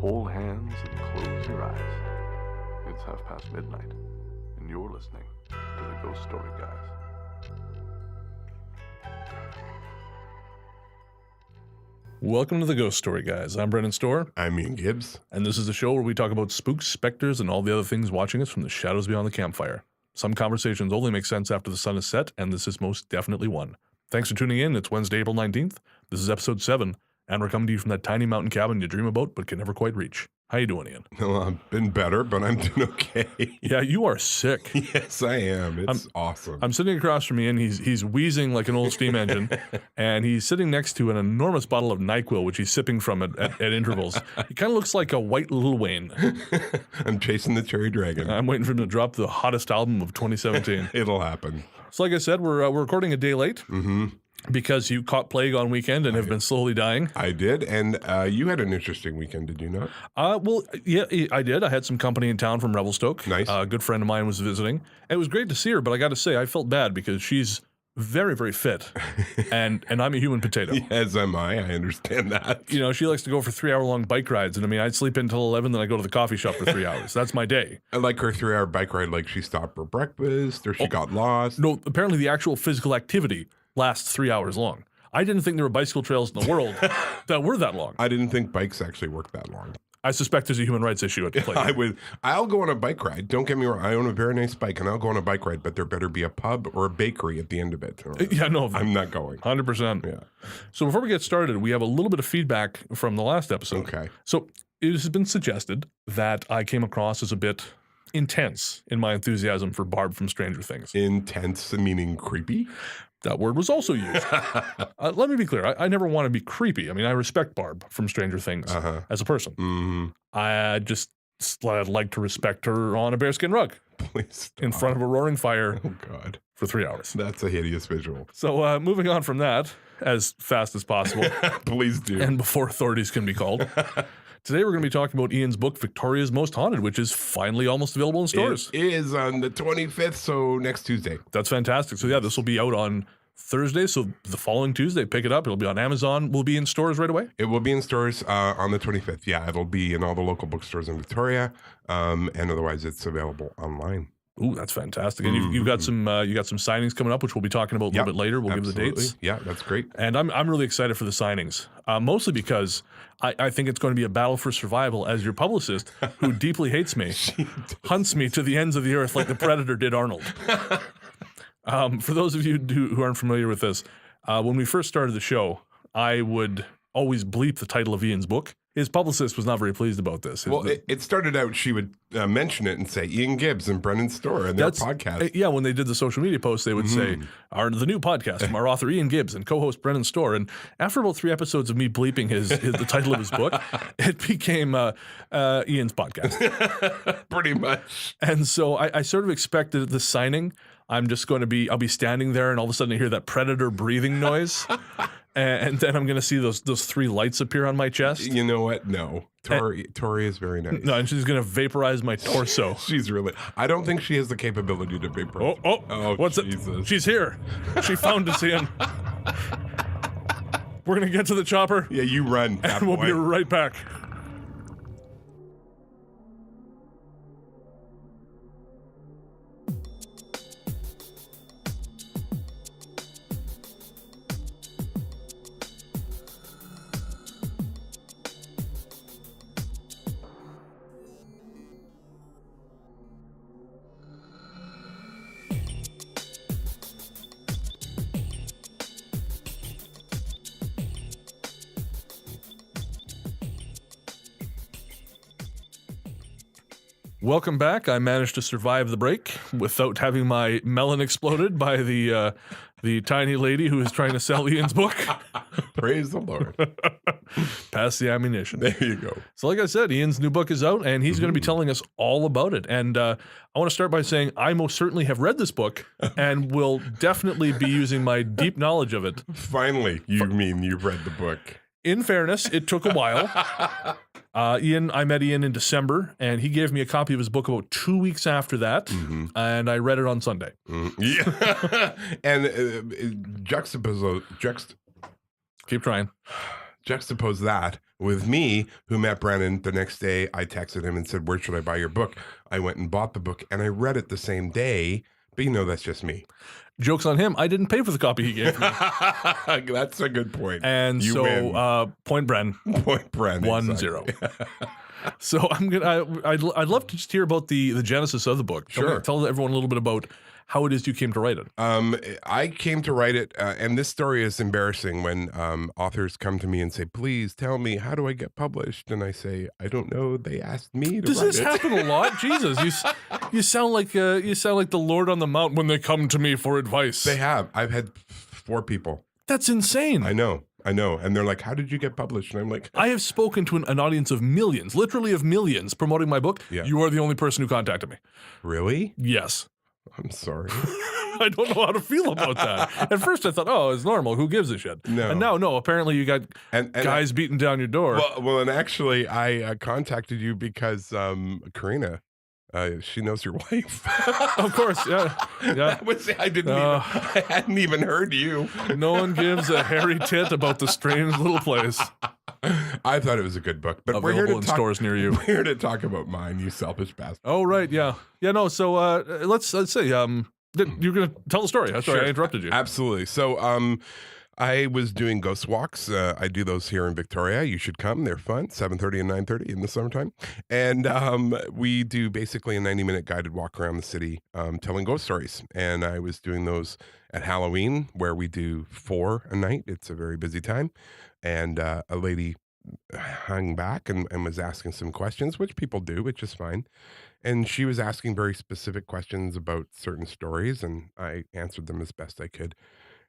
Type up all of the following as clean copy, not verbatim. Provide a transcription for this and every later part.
hold hands and close your eyes. It's midnight, and you're listening to the Ghost Story Guys. Welcome to the Ghost Story Guys. I'm Brennan Storr. I'm Ian Gibbs. And this is the show where we talk about spooks, specters, and all the other things watching us from the shadows beyond the campfire. Some conversations only make sense after the sun is set, and this is most definitely one. Thanks for tuning in. It's Wednesday, April 19th. This is episode 7, and we're coming to you from that tiny mountain cabin you dream about but can never quite reach. How you doing, Ian? Well, I've been better, but I'm doing okay. Yeah, you are sick. Yes, I am. It's awesome. I'm sitting across from Ian. He's wheezing like an old steam engine, and he's sitting next to an enormous bottle of NyQuil, which he's sipping from at intervals. He kind of looks like a white Lil Wayne. I'm chasing the cherry dragon. I'm waiting for him to drop the hottest album of 2017. It'll happen. So like I said, we're recording a day late because you caught plague on weekend and have been slowly dying. I did, and you had an interesting weekend, did you not? Well, yeah, I did. I had some company in town from Revelstoke. Nice. A good friend of mine was visiting. It was great to see her, but I got to say, I felt bad because she's very, very fit, and I'm a human potato. As am I understand that. You know, she likes to go for 3-hour-long bike rides, and I mean, I'd sleep until 11, then I go to the coffee shop for 3 hours. That's my day. I like her 3-hour bike ride, like she stopped for breakfast, or she got lost. No, apparently the actual physical activity lasts 3 hours long. I didn't think there were bicycle trails in the world that were that long. I didn't think bikes actually work that long. I suspect there's a human rights issue at play. I'll go on a bike ride. Don't get me wrong. I own a very nice bike, and I'll go on a bike ride, but there better be a pub or a bakery at the end of it. Yeah, no. I'm not going. 100%. Yeah. So before we get started, we have a little bit of feedback from the last episode. Okay. So it has been suggested that I came across as a bit intense in my enthusiasm for Barb from Stranger Things. Intense, meaning creepy? That word was also used. Let me be clear. I never want to be creepy. I mean, I respect Barb from Stranger Things as a person. Mm-hmm. I'd like to respect her on a bearskin rug. Please in front of a roaring fire. Oh, God. For 3 hours. That's a hideous visual. So moving on from that, as fast as possible. Please do. And before authorities can be called. Today we're going to be talking about Ian's book, Victoria's Most Haunted, which is finally almost available in stores. It is on the 25th, so next Tuesday. That's fantastic. So yeah, this will be out on Thursday, so the following Tuesday, pick it up. It'll be on Amazon. Will it be in stores right away? It will be in stores on the 25th. Yeah, it'll be in all the local bookstores in Victoria, and otherwise it's available online. Ooh, that's fantastic. And you've got some signings coming up, which we'll be talking about a little bit later. We'll give the dates. Yeah, that's great. And I'm really excited for the signings, mostly because I think it's going to be a battle for survival as your publicist, who deeply hates me, hunts me to the ends of the earth like the Predator did Arnold. For those of you who aren't familiar with this, when we first started the show, I would always bleep the title of Ian's book. His publicist was not very pleased about this. Well, it started out, she would mention it and say, Ian Gibbs and Brennan Storr and their podcast. Yeah, when they did the social media posts, they would say, the new podcast from our author Ian Gibbs and co-host Brennan Storr. And after about 3 episodes of me bleeping the title of his book, it became Ian's podcast. Pretty much. And so I sort of expected at the signing, I'll be standing there and all of a sudden I hear that Predator breathing noise. And then I'm going to see those 3 lights appear on my chest. You know what? No. Tori is very nice. No, and she's going to vaporize my torso. She's really... I don't think she has the capability to vaporize. Oh, what's Jesus. It? She's here. She found us, Ian. We're going to get to the chopper. Yeah, you run. And we'll be right back. Welcome back. I managed to survive the break without having my melon exploded by the tiny lady who is trying to sell Ian's book. Praise the Lord. Pass the ammunition. There you go. So like I said, Ian's new book is out, and he's going to be telling us all about it. And I want to start by saying I most certainly have read this book and will definitely be using my deep knowledge of it. Finally, you mean you've read the book. In fairness, it took a while. I met Ian in December, and he gave me a copy of his book about 2 weeks after that, and I read it on Sunday. Yeah. And juxtapose Keep trying. Juxtapose that with me, who met Brennan the next day. I texted him and said, "Where should I buy your book?" I went and bought the book, and I read it the same day. But that's just me. Joke's on him. I didn't pay for the copy he gave me. That's a good point. And you so, win. Point Bren. Point Bren. 1-0. So I'd love to just hear about the genesis of the book. Sure. Tell everyone a little bit about how it is you came to write it. I came to write it, and this story is embarrassing when authors come to me and say, "Please tell me, how do I get published?" And I say, "I don't know. They asked me to Does write this it." happen a lot? Jesus, you sound like the Lord on the Mount when they come to me for advice. They have. I've had 4 people. That's insane. I know. And they're like, "How did you get published?" And I'm like, I have spoken to an audience of millions, literally of millions, promoting my book. Yeah. You are the only person who contacted me. "Really? Yes. I'm sorry." I don't know how to feel about that. At first I thought, oh, it's normal. Who gives a shit? No. And now, no, apparently you got And guys beating down your door. Well, and actually, I contacted you because Karina, she knows your wife. Of course, yeah. I hadn't even heard you. No one gives a hairy tit about the strange little place. I thought it was a good book, but we're Available here in to talk, stores near you. We're here to talk about mine, you selfish bastard. Oh, right, yeah. Yeah, no, so let's say, you're going to tell the story. I'm sorry, Sure. I interrupted you. Absolutely. So, I was doing ghost walks. I do those here in Victoria. You should come. They're fun. 7:30 and 9:30 in the summertime. And we do basically a 90-minute guided walk around the city telling ghost stories. And I was doing those at Halloween, where we do 4 a night. It's a very busy time. And a lady hung back and was asking some questions, which people do, which is fine. And she was asking very specific questions about certain stories, and I answered them as best I could.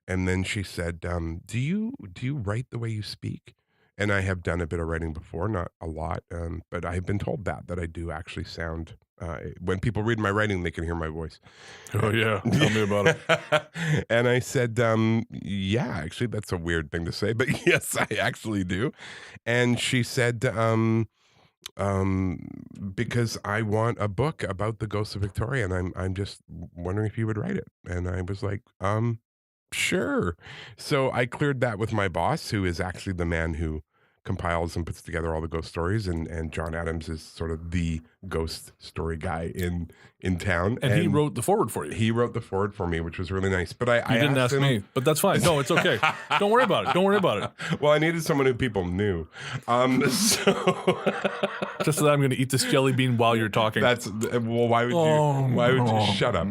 And then she said, do you write the way you speak? And I have done a bit of writing before, not a lot, but I have been told that I do actually sound, when people read my writing, they can hear my voice. Oh, yeah. Tell me about it. And I said, yeah, actually, that's a weird thing to say, but yes, I actually do. And she said, because I want a book about the ghosts of Victoria, and I'm just wondering if you would write it. And I was like, sure. So I cleared that with my boss, who is actually the man who compiles and puts together all the ghost stories, and John Adams is sort of the ghost story guy in town. And he wrote the foreword for you. He wrote the foreword for me, which was really nice. But I didn't ask him, me, but that's fine. No, it's okay. Don't worry about it. Don't worry about it. Well, I needed someone who people knew. So just so that I'm going to eat this jelly bean while you're talking. That's well. Why would you shut up?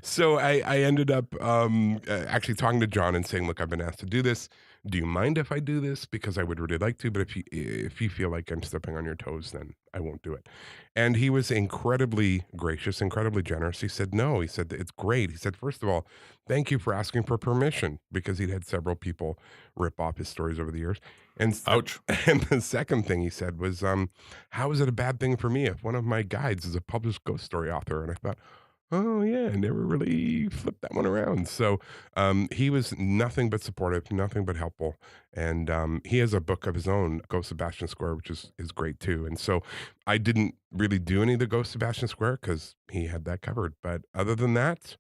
So I ended up actually talking to John and saying, "Look, I've been asked to do this. Do you mind if I do this? Because I would really like to, but if you feel like I'm stepping on your toes, then I won't do it." And he was incredibly gracious, incredibly generous. He said, "No," he said, "it's great." He said, "First of all, thank you for asking for permission," because he'd had several people rip off his stories over the years. And ouch. And the second thing he said was, how is it a bad thing for me if one of my guides is a published ghost story author? And I thought, oh yeah, I never really flipped that one around. So he was nothing but supportive, nothing but helpful. And he has a book of his own, Ghost Sebastian Square, which is great too. And so I didn't really do any of the Ghost Sebastian Square because he had that covered. But other than that,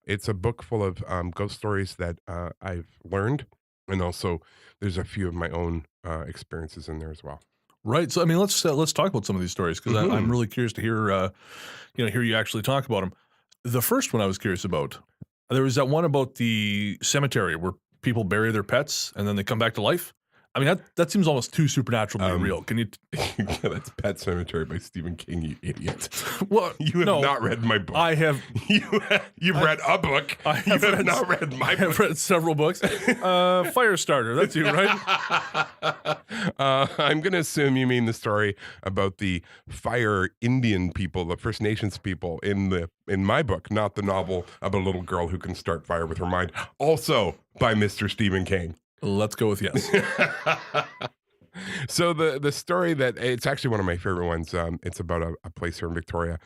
it's a book full of ghost stories that I've learned. And also there's a few of my own experiences in there as well. Right. So, I mean, let's talk about some of these stories, because I'm really curious to hear, hear you actually talk about them. The first one I was curious about, there was that one about the cemetery where people bury their pets and then they come back to life. I mean, that seems almost too supernatural to be real. Can you? That's Pet Sematary by Stephen King, you idiot. Well, you have not read my book. I have. You've read a book. I have not read my book. I've read several books. Firestarter, that's you, right? I'm going to assume you mean the story about the Fire Indian people, the First Nations people in my book, not the novel about a little girl who can start fire with her mind, also by Mr. Stephen King. Let's go with yes. So the story that it's actually one of my favorite ones. It's about a place here in Victoria.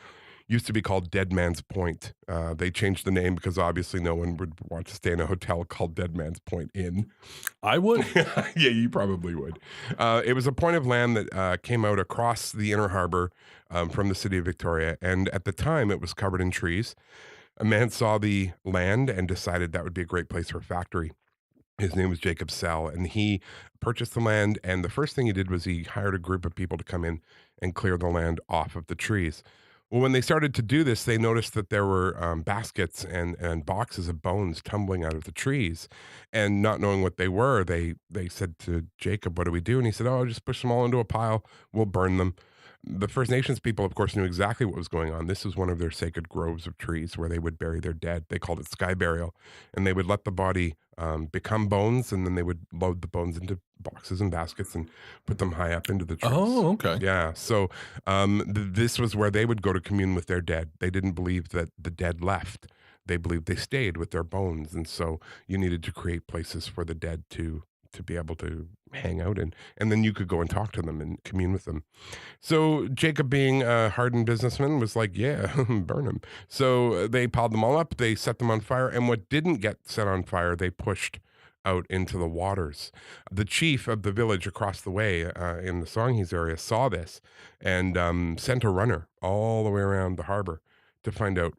Used to be called Dead Man's Point. They changed the name because obviously no one would want to stay in a hotel called Dead Man's Point Inn. I would. Yeah, you probably would. It was a point of land that came out across the inner harbor from the city of Victoria. And at the time, it was covered in trees. A man saw the land and decided that would be a great place for a factory. His name was Jacob Sell, and he purchased the land. And the first thing he did was he hired a group of people to come in and clear the land off of the trees. Well, when they started to do this, they noticed that there were baskets and boxes of bones tumbling out of the trees, and not knowing what they were, they said to Jacob, "What do we do?" And he said, "Oh, just push them all into a pile. We'll burn them." The First Nations people, of course, knew exactly what was going on. This was one of their sacred groves of trees where they would bury their dead. They called it sky burial, and they would let the body become bones, and then they would load the bones into boxes and baskets and put them high up into the trees. Oh, okay. Yeah. So this was where they would go to commune with their dead. They didn't believe that the dead left. They believed they stayed with their bones, and so you needed to create places for the dead to be able to hang out in, and then you could go and talk to them and commune with them. So Jacob, being a hardened businessman, was like, "Yeah, burn them." So they piled them all up. They set them on fire, and what didn't get set on fire, they pushed out into the waters. The chief of the village across the way in the Songhees area saw this and sent a runner all the way around the harbor to find out,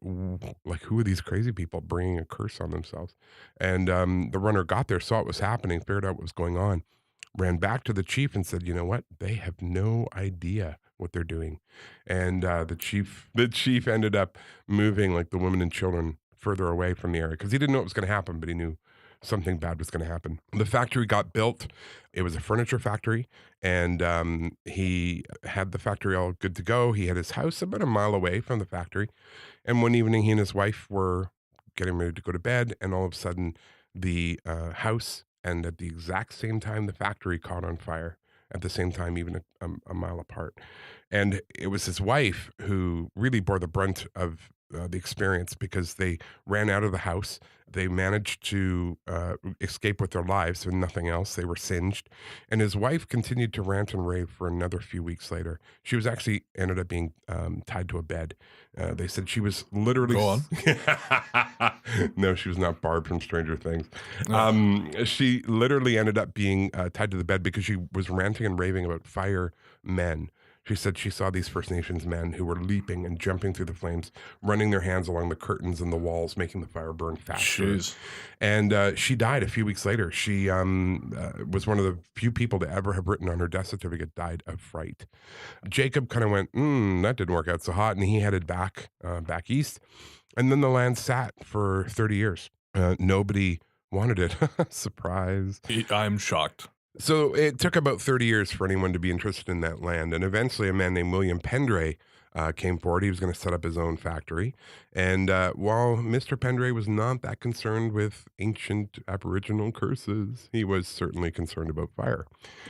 like, who are these crazy people bringing a curse on themselves. And the runner got there, saw what was happening, figured out what was going on, ran back to the chief and said, "You know what? They have no idea what they're doing." And the chief ended up moving, like, the women and children further away from the area because he didn't know what was going to happen, but he knew something bad was going to happen. The factory got built. It was a furniture factory, and he had the factory all good to go. He had his house about a mile away from the factory, and one evening he and his wife were getting ready to go to bed, and all of a sudden the house, and at the exact same time the factory, caught on fire at the same time, even a mile apart. And it was his wife who really bore the brunt of the experience because they ran out of the house. They managed to escape with their lives and nothing else. They were singed. And his wife continued to rant and rave for another few weeks later. She was actually ended up being tied to a bed. They said she was literally. Go on. No, she was not Barb from Stranger Things. She literally ended up being tied to the bed because she was ranting and raving about firemen. She said she saw these First Nations men who were leaping and jumping through the flames, running their hands along the curtains and the walls, making the fire burn faster. Jeez. And she died a few weeks later. She was one of the few people to ever have written on her death certificate, "Died of fright." Jacob kind of went, that didn't work out so hot, and he headed back east. And then the land sat for 30 years. Nobody wanted it. Surprise. I'm shocked. So it took about 30 years for anyone to be interested in that land. And eventually a man named William Pendray came forward. He was going to set up his own factory. And while Mr. Pendray was not that concerned with ancient Aboriginal curses, he was certainly concerned about fire.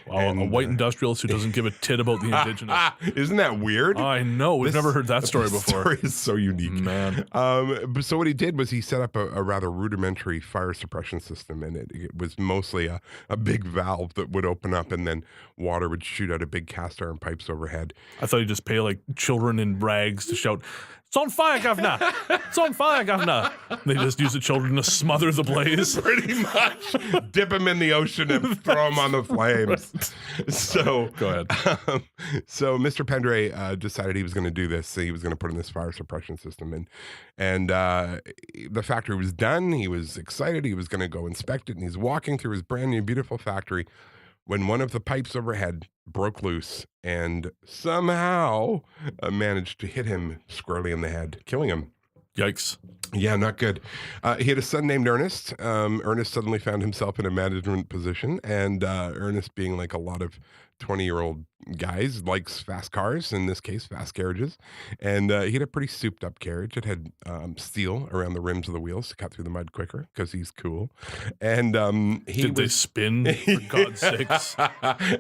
Wow, a white industrialist who doesn't give a tit about the indigenous. Isn't that weird? I know. We've never heard that story before. Story is so unique. Man. So what he did was he set up a rather rudimentary fire suppression system, and it was mostly a big valve that would open up, and then water would shoot out of big cast iron pipes overhead. I thought you'd just pay like children in rags to shout, "It's on fire, governor! It's on fire, governor!" They just use the children to smother the blaze. Pretty much. Dip them in the ocean and throw them on the flames. So Go ahead. So Mr. Pendray decided he was going to do this. So he was going to put in this fire suppression system, and the factory was done. He was excited. He was going to go inspect it, and he's walking through his brand new, beautiful factory when one of the pipes overhead broke loose and somehow managed to hit him squarely in the head, killing him. Yikes. Yeah, not good. He had a son named Ernest. Ernest suddenly found himself in a management position, and Ernest, being like a lot of 20-year-old guys, likes fast cars, in this case, fast carriages. And he had a pretty souped-up carriage. It had steel around the rims of the wheels to cut through the mud quicker because he's cool. And Did they spin, for God's sakes?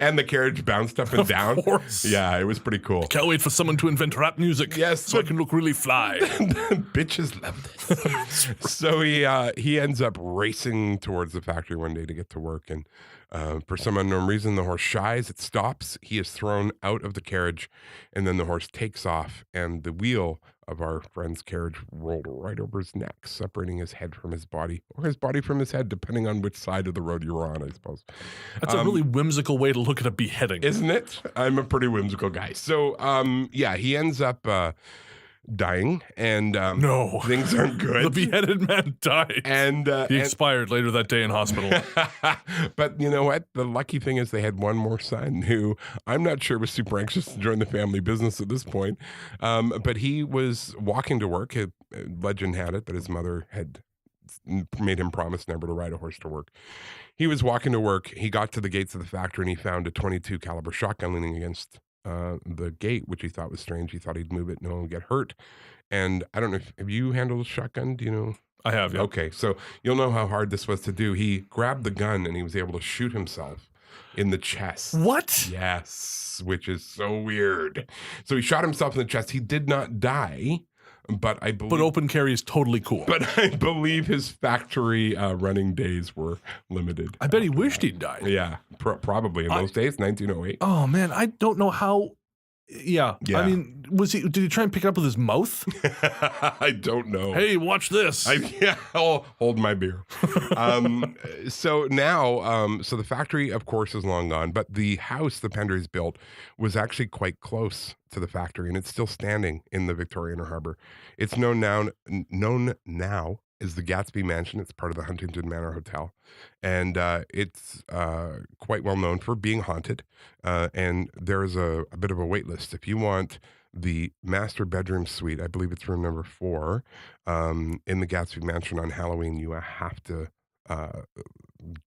And the carriage bounced up and down. Of course. Yeah, it was pretty cool. Can't wait for someone to invent rap music. Yes. So I can look really fly. Bitches love this. So he ends up racing towards the factory one day to get to work, and for some unknown reason, the horse shies. It stops. He is thrown out of the carriage, and then the horse takes off, and the wheel of our friend's carriage rolled right over his neck, separating his head from his body, or his body from his head, depending on which side of the road you were on, I suppose. That's a really whimsical way to look at a beheading. Isn't it? I'm a pretty whimsical guy. So, yeah, he ends up dying, and No. things aren't The good. beheaded man died. And He expired later that day in hospital. but you know what? The lucky thing is they had one more son who I'm not sure was super anxious to join the family business at this point. But he was walking to work. Legend had it that his mother had made him promise never to ride a horse to work. He was walking to work. He got to the gates of the factory and he found a 22 caliber shotgun leaning against the gate, which he thought was strange. He thought he'd move it, no one would get hurt. And I don't know if have you handled a shotgun? Do you know? I have, yeah. Okay, so you'll know how hard this was to do. He grabbed the gun and he was able to shoot himself in the chest. What? Yes, which is so weird. So he shot himself in the chest. He did not die, but I believe. But open carry is totally cool. But I believe his factory running days were limited. I bet he wished he'd died. Yeah, probably in those days, 1908. Oh man, I don't know how. Yeah. Yeah. I mean, did he try and pick it up with his mouth? I don't know. Hey, watch this. I'll hold my beer. So now, so the factory, of course, is long gone, but the house the Penders built was actually quite close to the factory, and it's still standing in the Victoria Inner Harbor. It's known now as the Gatsby Mansion. It's part of the Huntington Manor Hotel, and it's quite well known for being haunted. And there's a bit of a wait list. If you want the master bedroom suite, I believe it's room number 4, in the Gatsby Mansion on Halloween, you have to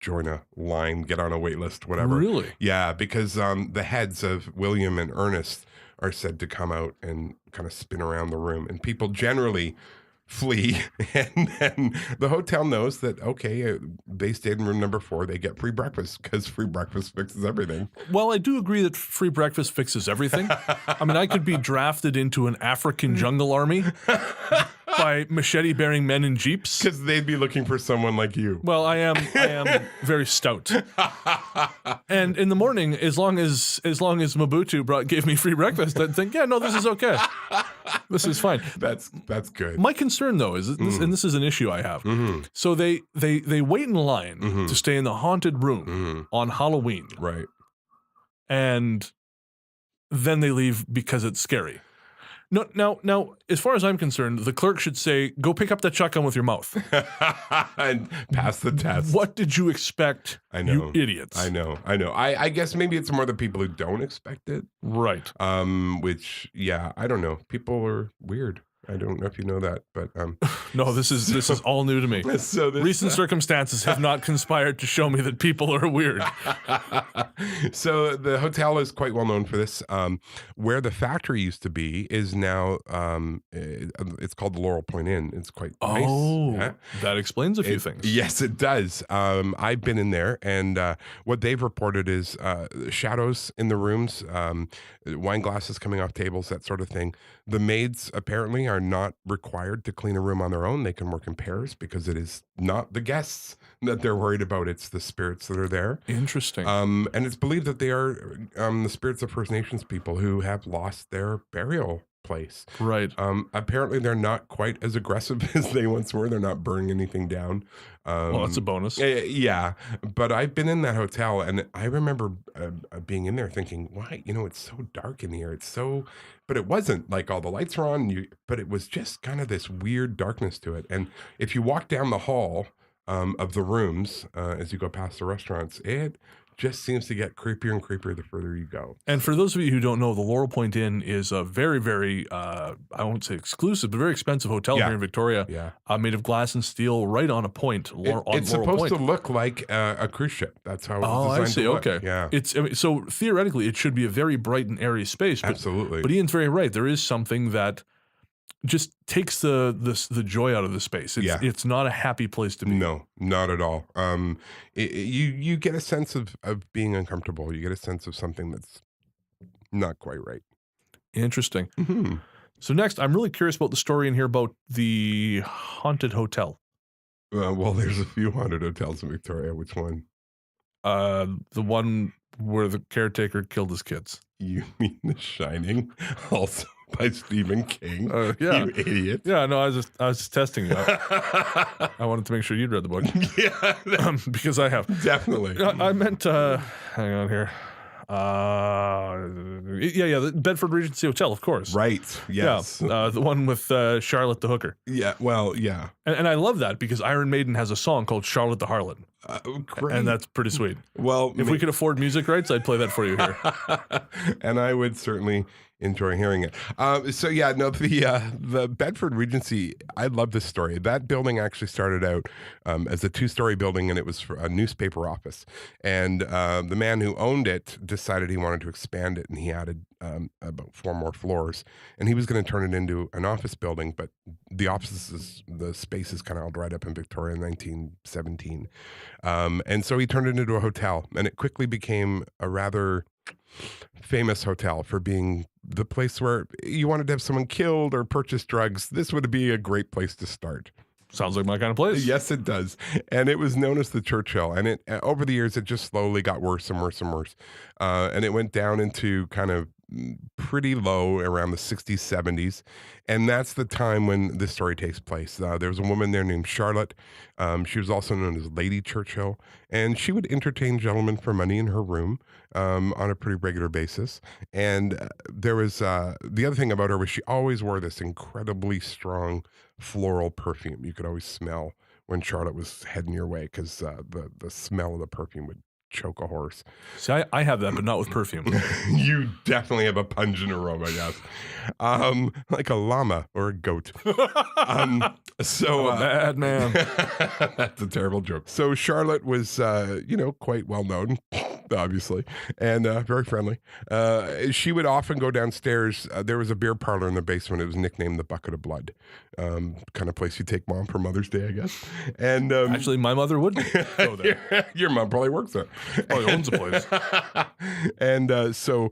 join a line, get on a wait list, whatever. Really? Yeah, because the heads of William and Ernest are said to come out and kind of spin around the room, and people generally flee, and then the hotel knows that, okay, they stayed in room number 4, they get free breakfast because free breakfast fixes everything. Well, I do agree that free breakfast fixes everything. I mean, I could be drafted into an African jungle army by machete-bearing men in jeeps. Because they'd be looking for someone like you. Well, I am very stout. And in the morning, as long as Mobutu gave me free breakfast, I'd think, yeah, no, this is okay. This is fine. That's good. My concern, though, is this, and this is an issue I have. Mm-hmm. So they wait in line to stay in the haunted room on Halloween, Right. and then they leave because it's scary. No, now, as far as I'm concerned, the clerk should say, "Go pick up that shotgun with your mouth." And pass the test. What did you expect? I know. You idiots. I know. I guess maybe it's more the people who don't expect it. Right. Which, yeah, I don't know. People are weird. I don't know if you know that, but No, this is all new to me. So this, Recent circumstances have not conspired to show me that people are weird. So the hotel is quite well known for this. Where the factory used to be is now it's called the Laurel Point Inn. It's quite nice. Oh, Yeah. that explains a few things. Yes, it does. I've been in there, and what they've reported is shadows in the rooms, wine glasses coming off tables, that sort of thing. The maids apparently are not required to clean a room on their own. They can work in pairs because it is not the guests that they're worried about. It's the spirits that are there. Interesting. And it's believed that they are the spirits of First Nations people who have lost their burial place. Right. Apparently they're not quite as aggressive as they once were. They're not burning anything down. Well, that's a bonus. Yeah, but I've been in that hotel, and I remember being in there thinking, why, it's so dark in here. It's so, but it wasn't like all the lights were on, but it was just kind of this weird darkness to it. And if you walk down the hall of the rooms as you go past the restaurants, it just seems to get creepier and creepier the further you go. And for those of you who don't know, the Laurel Point Inn is a very, very, I won't say exclusive, but very expensive hotel here in Victoria. Yeah. Made of glass and steel, right on a point. It's supposed to look like a cruise ship. That's how it was Oh, I designed see. to look. Okay. Yeah. So theoretically, it should be a very bright and airy space. But, Absolutely. But Ian's very right. There is something that just takes the joy out of the space. It's not a happy place to be. No, not at all. You get a sense of being uncomfortable. You get a sense of something that's not quite right. Interesting. Mm-hmm. So next, I'm really curious about the story in here about the haunted hotel. Well, there's a few haunted hotels in Victoria. Which one? The one where the caretaker killed his kids. You mean The Shining? Also by Stephen King. Yeah. You idiot. Yeah, no, I was just testing you. I wanted to make sure you'd read the book. Yeah, Because I have. definitely. I meant, hang on here. The Bedford Regency Hotel, of course. Right. Yes. Yeah, the one with Charlotte the hooker. Yeah. Well, yeah. And I love that because Iron Maiden has a song called Charlotte the Harlot. Great. And that's pretty sweet. Well, if we could afford music rights, I'd play that for you here. And I would certainly enjoy hearing it. The Bedford Regency, I love this story. That building actually started out as a 2-story building, and it was for a newspaper office. And the man who owned it decided he wanted to expand it, and he added about 4 more floors. And he was going to turn it into an office building, but the space is kind of all dried up in Victoria in 1917. And so he turned it into a hotel, and it quickly became a rather famous hotel for being the place where you wanted to have someone killed or purchase drugs. This would be a great place to start. Sounds like my kind of place. Yes, it does. And it was known as the Churchill. And it over the years, it just slowly got worse and worse and worse. And it went down into kind of pretty low around the 60s, 70s. And that's the time when this story takes place. There was a woman there named Charlotte. She was also known as Lady Churchill. And she would entertain gentlemen for money in her room on a pretty regular basis. And there was the other thing about her was she always wore this incredibly strong floral perfume. You could always smell when Charlotte was heading your way because the smell of the perfume would choke a horse. See, I have that, but not with perfume. You definitely have a pungent aroma, yes. Like a llama or a goat. Bad man. That's a terrible joke. So Charlotte was, quite well known, obviously, and very friendly. She would often go downstairs. There was a beer parlor in the basement. It was nicknamed the Bucket of Blood, kind of place you take mom for Mother's Day, I guess. And actually, my mother would go there. Your mom probably works there. Probably owns the place. And so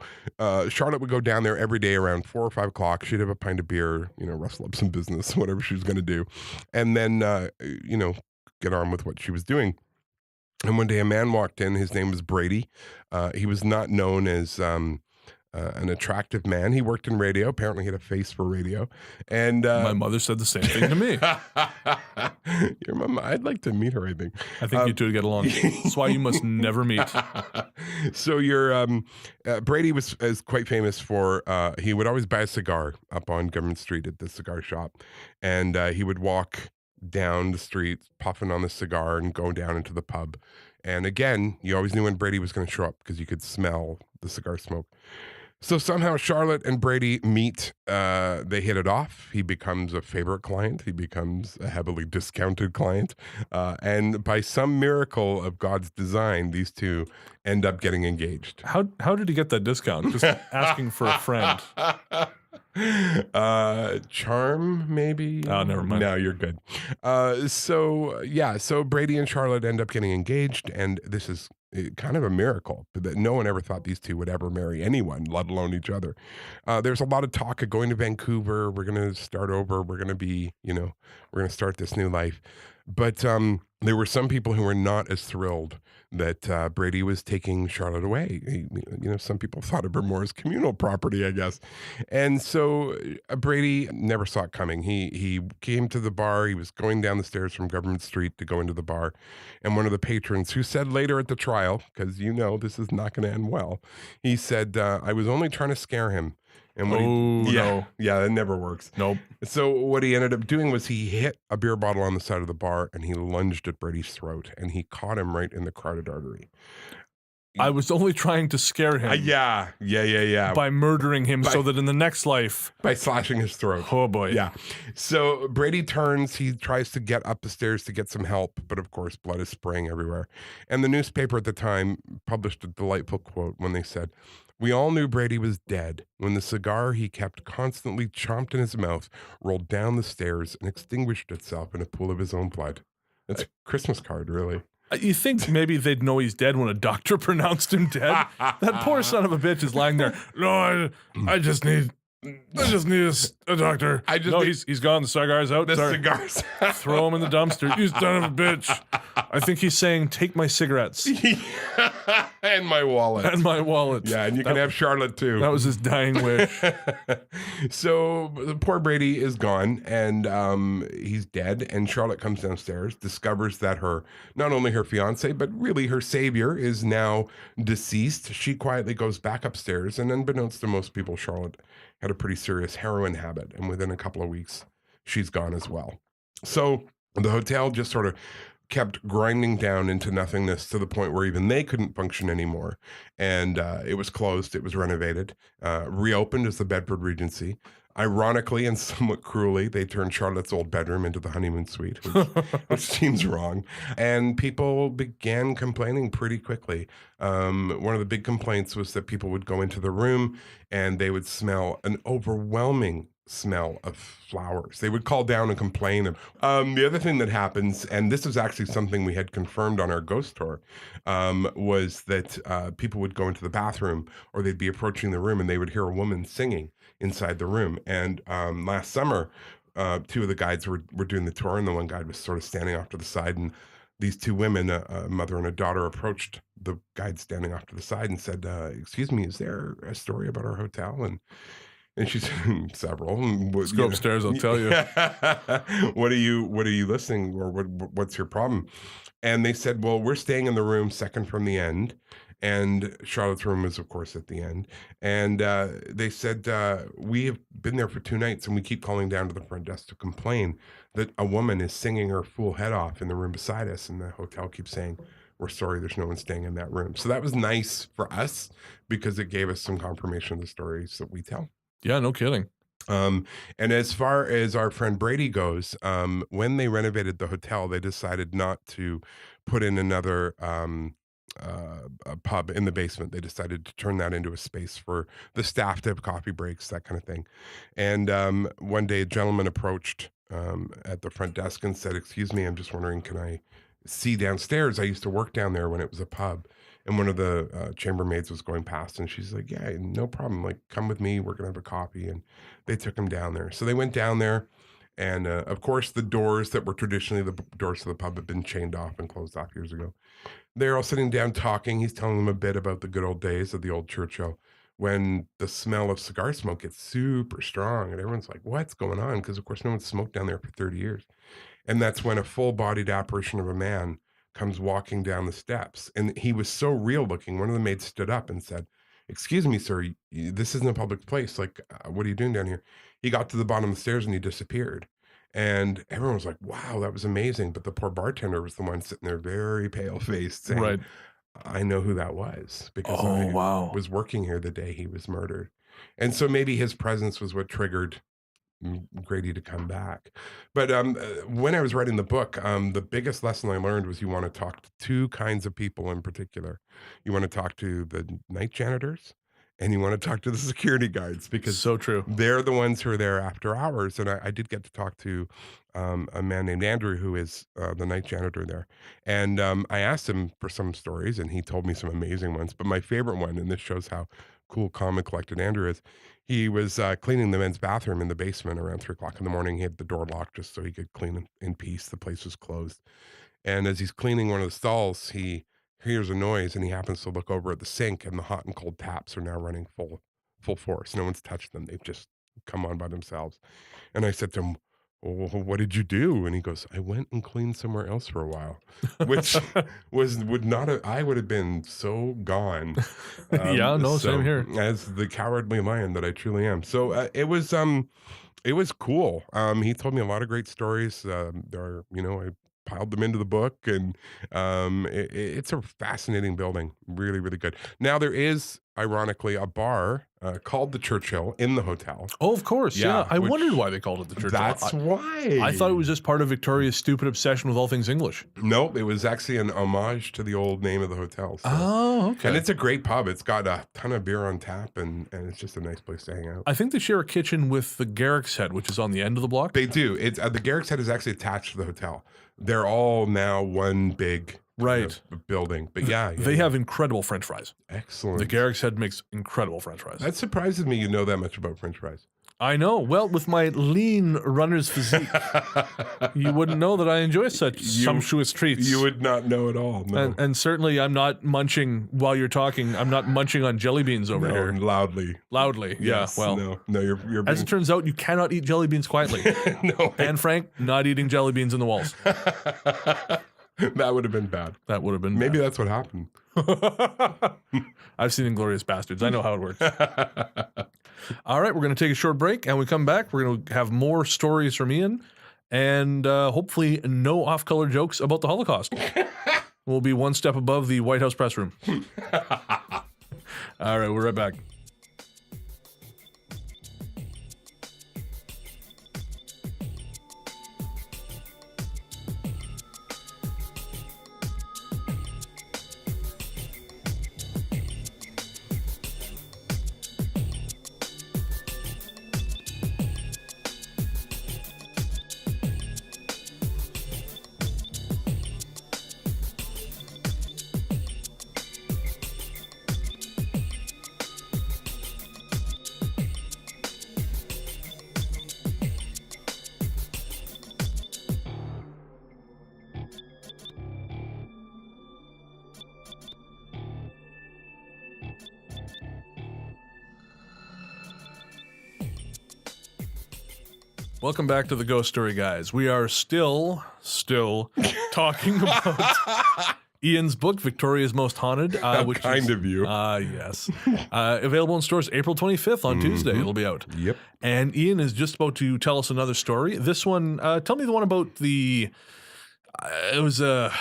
Charlotte would go down there every day around 4 or 5 o'clock. She'd have a pint of beer, rustle up some business, whatever she was going to do, and then get on with what she was doing. And one day a man walked in. His name was Brady. He was not known as an attractive man. He worked in radio. Apparently he had a face for radio. And my mother said the same thing to me. Your mom, I'd like to meet her, I think. I think you two would get along. That's why you must never meet. So your Brady is quite famous for, he would always buy a cigar up on Government Street at the cigar shop. And he would walk down the street puffing on the cigar and go down into the pub. And again, you always knew when Brady was going to show up because you could smell the cigar smoke. So somehow Charlotte and Brady meet. They hit it off. He becomes a favorite client. He becomes a heavily discounted client. And by some miracle of God's design, these two end up getting engaged. How did he get that discount? Just asking for a friend. Charm, maybe? Oh, never mind. No, you're good. So Brady and Charlotte end up getting engaged, and this is kind of a miracle that no one ever thought these two would ever marry anyone, let alone each other. There's a lot of talk of going to Vancouver. We're going to start over. We're going to be, we're going to start this new life. But there were some people who were not as thrilled that Brady was taking Charlotte away. Some people thought of her more as communal property, I guess. And so Brady never saw it coming. He came to the bar. He was going down the stairs from Government Street to go into the bar. And one of the patrons, who said later at the trial, because this is not going to end well, he said, I was only trying to scare him. And no. Yeah, that never works. Nope. So what he ended up doing was he hit a beer bottle on the side of the bar and he lunged at Brady's throat and he caught him right in the carotid artery. I was only trying to scare him. Yeah. By murdering him so that in the next life. By slashing his throat. Oh, boy. Yeah. So Brady turns. He tries to get up the stairs to get some help. But, of course, blood is spraying everywhere. And the newspaper at the time published a delightful quote when they said, "We all knew Brady was dead when the cigar he kept constantly chomped in his mouth rolled down the stairs and extinguished itself in a pool of his own blood." That's a Christmas card, really. You think maybe they'd know he's dead when a doctor pronounced him dead? That poor son of a bitch is lying there. No, I just need I just need a doctor. He's gone. The cigar's out. The Sorry. cigars. Throw him in the dumpster. You son of a bitch. I think he's saying, take my cigarettes And my wallet. and my wallet. Yeah, and you can have Charlotte too. That was his dying wish. So the poor Brady is gone, and he's dead. And Charlotte comes downstairs, discovers that not only her fiance, but really her savior is now deceased. She quietly goes back upstairs, and unbeknownst to most people, Charlotte had a pretty serious heroin habit, and within a couple of weeks, she's gone as well. So the hotel just sort of kept grinding down into nothingness to the point where even they couldn't function anymore. And it was closed. It was renovated, reopened as the Bedford Regency. Ironically and somewhat cruelly, they turned Charlotte's old bedroom into the honeymoon suite, which seems wrong. And people began complaining pretty quickly. One of the big complaints was that people would go into the room and they would smell an overwhelming smell of flowers. They would call down and complain. The other thing that happens, and this is actually something we had confirmed on our ghost tour, was that people would go into the bathroom or they'd be approaching the room and they would hear a woman singing inside the room. And last summer, two of the guides were doing the tour, and the one guide was sort of standing off to the side, and these two women, a mother and a daughter, approached the guide standing off to the side and said, excuse me, is there a story about our hotel? And she said, several. Let's go upstairs, I'll tell you. What are you listening, or what's your problem? And they said, well, we're staying in the room second from the end. And Charlotte's room is, of course, at the end. And they said, we have been there for 2 nights, and we keep calling down to the front desk to complain that a woman is singing her fool head off in the room beside us. And the hotel keeps saying, we're sorry, there's no one staying in that room. So that was nice for us because it gave us some confirmation of the stories that we tell. Yeah, no kidding. And as far as our friend Brady goes, when they renovated the hotel, they decided not to put in another a pub in the basement. They decided to turn that into a space for the staff to have coffee breaks, that kind of thing. And one day a gentleman approached at the front desk and said, excuse me, I'm just wondering, can I see downstairs? I used to work down there when it was a pub. And one of the chambermaids was going past, and she's like, yeah, no problem. Like, come with me. We're going to have a coffee. And they took him down there. So they went down there. And of course, the doors that were traditionally the doors to the pub had been chained off and closed off years ago. They're all sitting down talking. He's telling them a bit about the good old days of the old Churchill when the smell of cigar smoke gets super strong. And everyone's like, what's going on? Because, of course, no one's smoked down there for 30 years. And that's when a full-bodied apparition of a man comes walking down the steps. And he was so real looking. One of the maids stood up and said, excuse me, sir, this isn't a public place. Like, what are you doing down here? He got to the bottom of the stairs and he disappeared. And everyone was like, wow, that was amazing. But the poor bartender was the one sitting there very pale faced saying, Right. I know who that was because I was working here the day he was murdered. And so maybe his presence was what triggered Grady to come back. But when I was writing the book, the biggest lesson I learned was you want to talk to 2 kinds of people in particular. You want to talk to the night janitors and you want to talk to the security guards because so true. They're the ones who are there after hours. And I did get to talk to a man named Andrew, who is the night janitor there. And I asked him for some stories and he told me some amazing ones. But my favorite one, and this shows how cool, calm, and collected Andrew is, he was cleaning the men's bathroom in the basement around 3 o'clock in the morning. He had the door locked just so he could clean in peace. The place was closed. And as he's cleaning one of the stalls, he hears a noise and he happens to look over at the sink, and the hot and cold taps are now running full force. No one's touched them. They've just come on by themselves. And I said to him, well, what did you do? And he goes, I went and cleaned somewhere else for a while, which I would have been so gone. Same here. As the cowardly lion that I truly am. So it was cool. He told me a lot of great stories. I piled them into the book, and it's a fascinating building. Really, really good. Now there is, ironically, a bar called the Churchill in the hotel. Oh, of course. Yeah. I wondered why they called it the Churchill. That's why. I thought it was just part of Victoria's stupid obsession with all things English. No, it was actually an homage to the old name of the hotel. So. Oh, okay. And it's a great pub. It's got a ton of beer on tap, and it's just a nice place to hang out. I think they share a kitchen with the Garrick's Head, which is on the end of the block. They do. It's the Garrick's Head is actually attached to the hotel. They're all now one big building. But they have incredible French fries. Excellent. The Garrick's Head makes incredible French fries. That surprises me you know that much about French fries. I know. Well, with my lean runner's physique, you wouldn't know that I enjoy such sumptuous treats. You would not know at all. No. And certainly I'm not munching while you're talking. I'm not munching on jelly beans over here. Loudly. Loudly. Yes, yeah. Well, no, you're as it turns out, you cannot eat jelly beans quietly. No. And Frank, not eating jelly beans in the walls. That would have been bad. That would have been Maybe that's what happened. I've seen Inglourious Bastards. I know how it works. All right, we're going to take a short break, and when we come back, we're going to have more stories from Ian, and hopefully no off-color jokes about the Holocaust. We'll be one step above the White House press room. All right, we're right back. Welcome back to the Ghost Story Guys. We are still talking about Ian's book, Victoria's Most Haunted. Which kind of you. Yes. Available in stores April 25th on Tuesday. It'll be out. Yep. And Ian is just about to tell us another story. This one, tell me the one about the... it was a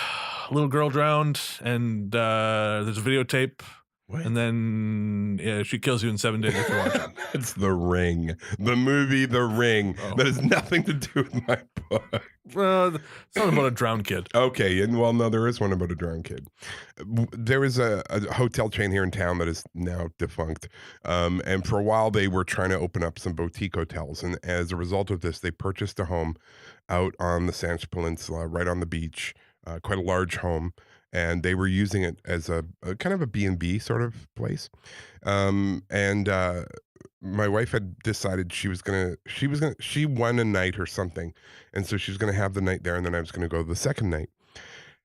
little girl drowned, and there's a videotape. What? And then she kills you in 7 days if you watch it. It's The Ring. The movie The Ring. Oh. That has nothing to do with my book. It's not about a drowned kid. Okay, and well, no, there is one about a drowned kid. There was a hotel chain here in town that is now defunct. And for a while, they were trying to open up some boutique hotels. And as a result of this, they purchased a home out on the Sanche Peninsula, right on the beach, quite a large home. And they were using it as a kind of a B&B sort of place. My wife had decided she won a night or something. And so she was going to have the night there, and then I was going to go the second night.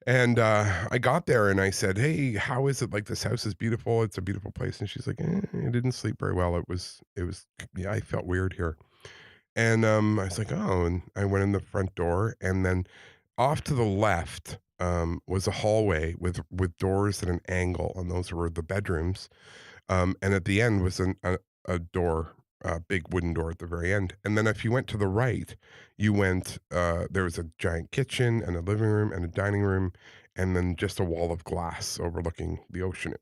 And I got there and I said, "Hey, how is it? Like, this house is beautiful. It's a beautiful place." And she's like, "I didn't sleep very well. It was, yeah, I felt weird here." And I was like, "Oh," and I went in the front door, and then off to the left was a hallway with doors at an angle, and those were the bedrooms. And at the end was a door, a big wooden door at the very end. And then if you went to the right, you went, there was a giant kitchen and a living room and a dining room, and then just a wall of glass overlooking the ocean.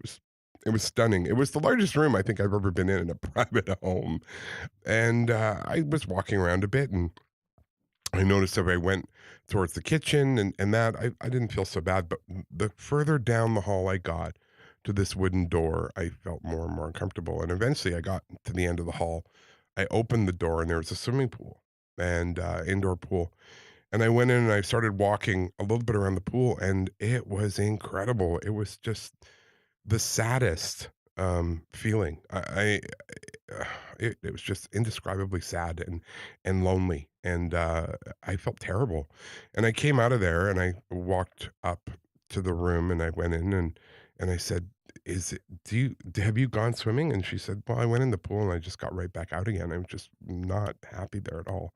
It was stunning. It was the largest room I think I've ever been in a private home. And I was walking around a bit, and I noticed if I went towards the kitchen and that, I didn't feel so bad. But the further down the hall I got to this wooden door, I felt more and more uncomfortable. And eventually I got to the end of the hall. I opened the door, and there was a swimming pool and indoor pool. And I went in and I started walking a little bit around the pool, and it was incredible. It was just the saddest feeling. It was just indescribably sad and lonely, and I felt terrible. And I came out of there and I walked up to the room, and I went in and I said, have you gone swimming? And she said, "Well, I went in the pool and I just got right back out again. I was just not happy there at all."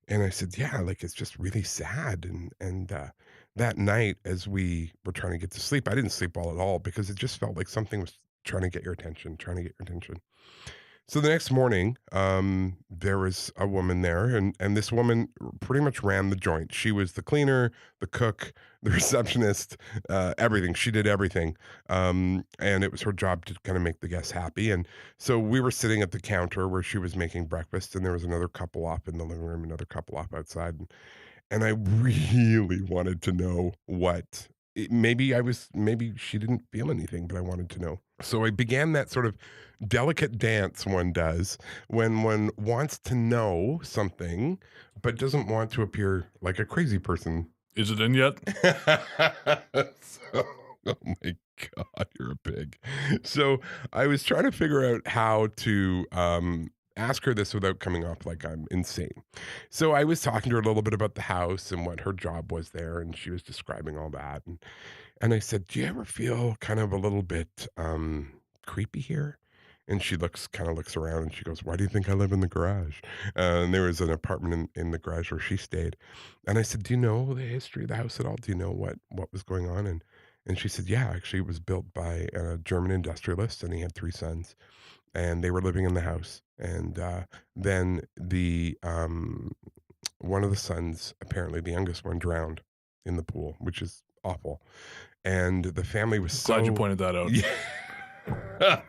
And I said, "Yeah, like, it's just really sad." And that night, as we were trying to get to sleep, I didn't sleep well at all because it just felt like something was trying to get your attention. So the next morning, there was a woman there, and this woman pretty much ran the joint. She was the cleaner, the cook, the receptionist, everything. She did everything. And it was her job to kind of make the guests happy. And so we were sitting at the counter where she was making breakfast, and there was another couple off in the living room, another couple off outside. And I really wanted to know maybe she didn't feel anything, but I wanted to know. So I began that sort of delicate dance one does when one wants to know something, but doesn't want to appear like a crazy person. Is it in yet? Oh my God, you're a pig. So I was trying to figure out how to ask her this without coming off like I'm insane. So I was talking to her a little bit about the house and what her job was there, and she was describing all that. And I said, "Do you ever feel kind of a little bit creepy here?" And she kind of looks around and she goes, "Why do you think I live in the garage?" And there was an apartment in the garage where she stayed. And I said, "Do you know the history of the house at all? Do you know what was going on?" And she said, "Yeah, actually, it was built by a German industrialist, and he had 3 sons, and they were living in the house. And then one of the sons, apparently the youngest one, drowned in the pool, which is awful. And the family was Glad you so pointed that out. yeah."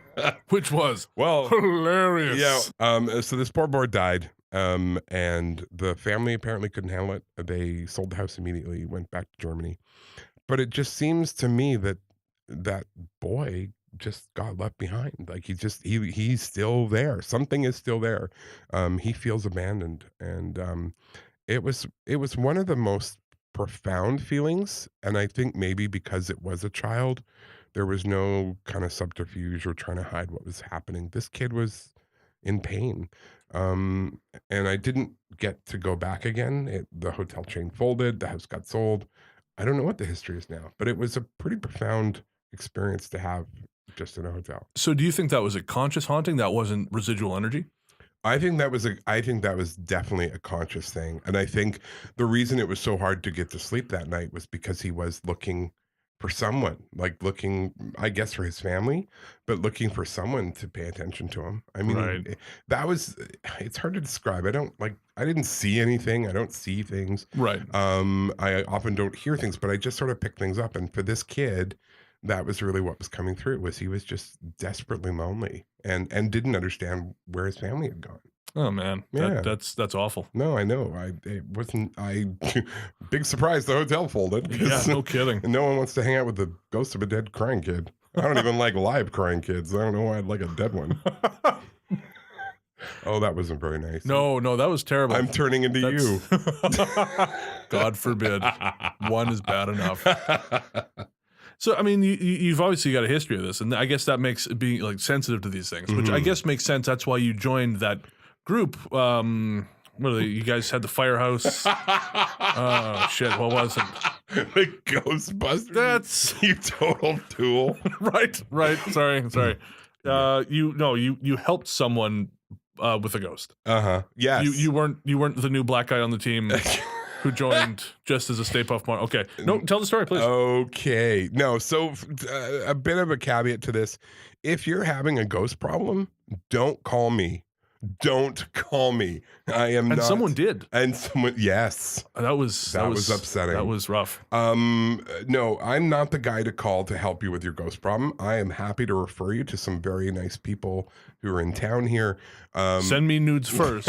Which was Well, hilarious. yeah. So this poor boy died, and the family apparently couldn't handle it. They sold the house immediately, went back to Germany. But it just seems to me that that boy just got left behind. Like he's still there. Something is still there. He feels abandoned, and it was one of the most profound feelings. And I think maybe because it was a child, there was no kind of subterfuge or trying to hide what was happening. This kid was in pain. Um, and I didn't get to go back again. The hotel chain folded, the house got sold. I don't know what the history is now, but it was a pretty profound experience to have just in a hotel. So do you think that was a conscious haunting? That wasn't residual energy? I think that was definitely a conscious thing. And I think the reason it was so hard to get to sleep that night was because he was looking for someone, like looking, I guess, for his family, but looking for someone to pay attention to him. I mean, Right. it's hard to describe. I didn't see anything. I don't see things. Right. I often don't hear things, but I just sort of pick things up. And for this kid, that was really what was coming through, was he was just desperately lonely and didn't understand where his family had gone. Oh man, Yeah. that's awful. No, I know. It wasn't. Big surprise. The hotel folded. Yeah, no kidding. No one wants to hang out with the ghost of a dead crying kid. I don't even like live crying kids. I don't know why I'd like a dead one. Oh, that wasn't very nice. No, that was terrible. I'm turning into you. God forbid. One is bad enough. So, I mean, you've obviously got a history of this, and I guess that makes being like sensitive to these things, which I guess makes sense. That's why you joined that group. What are they? You guys had the firehouse. Oh shit! What was it? The Ghostbusters. That's you total tool. right. Sorry. You helped someone with a ghost. Yes. You weren't the new black guy on the team who joined just as a Stay Puft Mark. Okay. No, tell the story, please. Okay. No, so a bit of a caveat to this. If you're having a ghost problem, don't call me. Don't call me. I am not. And someone did. And someone, yes. That was upsetting. That was rough. No, I'm not the guy to call to help you with your ghost problem. I am happy to refer you to some very nice people who are in town here. Send me nudes first,